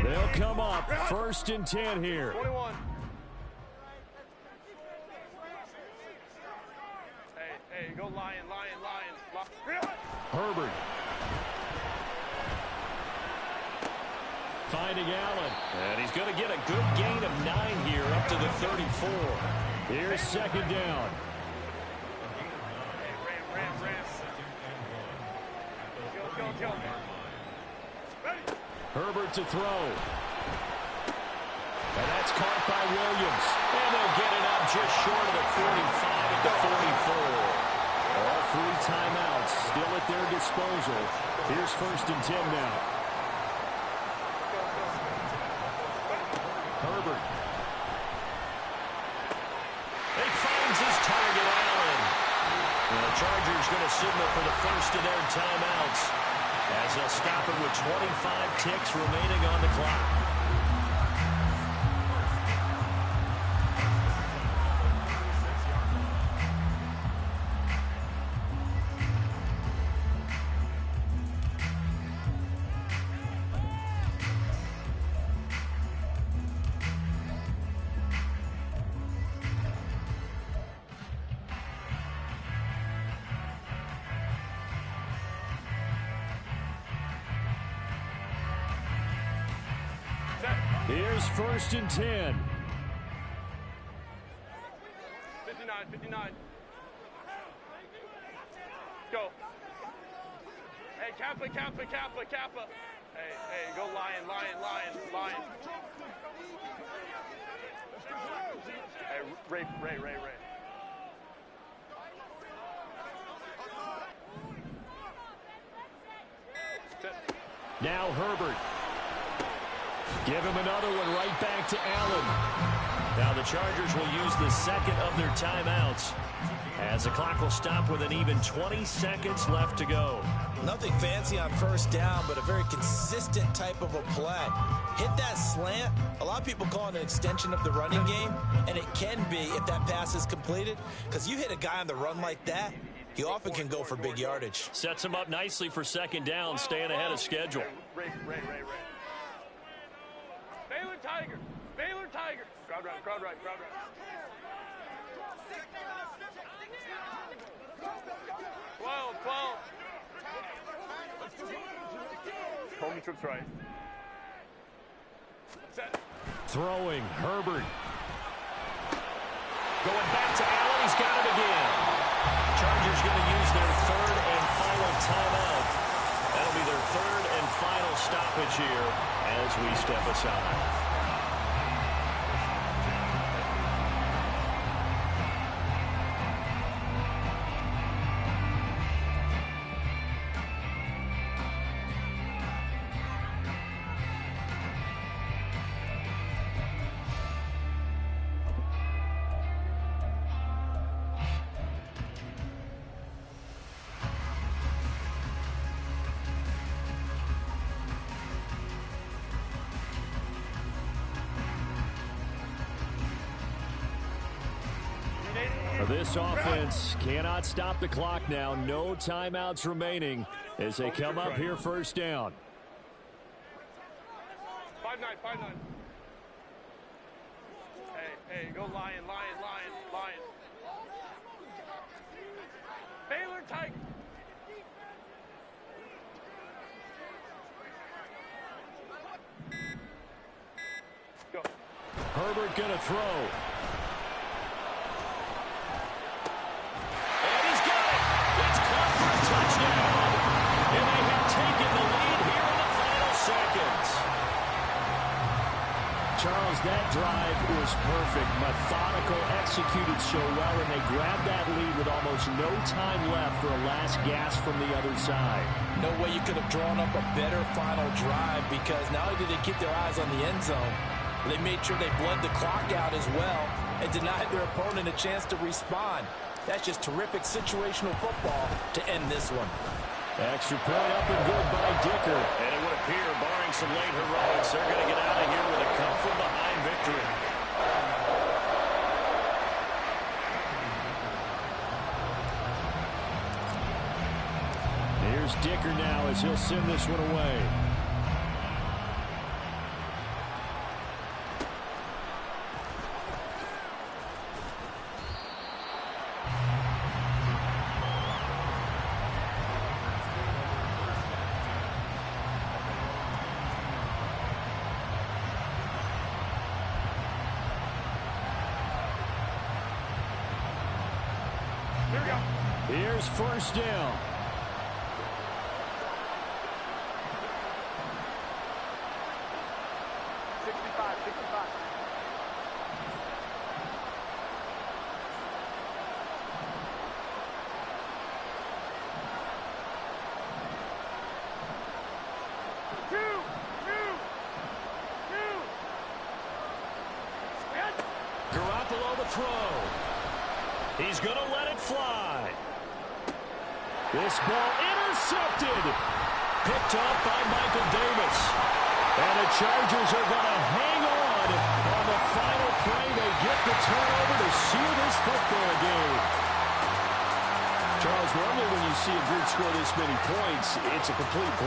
They'll come up 1st and 10 here. 21. Hey, go Lion. Herbert. Finding Allen. And he's going to get a good gain of 9 here up to the 34. Here's 2nd down. Ram. Go. Herbert to throw. And that's caught by Williams. And they'll get it up just short of the 45 at the 44. All 3 timeouts still at their disposal. Here's 1st and 10 now. Herbert. He finds his target, Allen. And the Chargers going to signal for the 1st of their timeouts as they'll stop it with 25 ticks remaining on the clock. Here's 1st and 10. 59. Go. Hey, Kappa. Hey, go Lion. Hey, Ray. Now Herbert. Give him another one right back to Allen. Now the Chargers will use the 2nd of their timeouts as the clock will stop with an even 20 seconds left to go. Nothing fancy on 1st down, but a very consistent type of a play. Hit that slant. A lot of people call it an extension of the running game, and it can be if that pass is completed, because you hit a guy on the run like that, he often can go for big yardage. Sets him up nicely for 2nd down, staying ahead of schedule. Ray. Baylor Tiger. Crowd right. 12. Coleman trips right. Set. Throwing, Herbert. Going back to Allen, he's got it again. Chargers going to use their 3rd and final timeout. That'll be their 3rd and final stoppage here as we step aside. This offense cannot stop the clock now. No timeouts remaining as they come up here 1st down. 5-9. Hey, go Lion. Baylor Tiger. Go. Herbert gonna throw. Touchdown. And they have taken the lead here in the final seconds. Charles, that drive was perfect. Methodical, executed so well, and they grabbed that lead with almost no time left for a last gasp from the other side. No way you could have drawn up a better final drive, because not only did they keep their eyes on the end zone, they made sure they bled the clock out as well and denied their opponent a chance to respond. That's just terrific situational football to end this one. Extra point up and good by Dicker. And it would appear, barring some late heroics, they're going to get out of here with a come-from-behind victory. Here's Dicker now as he'll send this one away. Here we go. Here's first down. Garoppolo to throw. He's going to let it fly. This ball intercepted. Picked off by Michael Davis. And the Chargers are going to hang on the final play. They get the turnover to seal this football game. Charles, normally when you see a group score this many points, it's a complete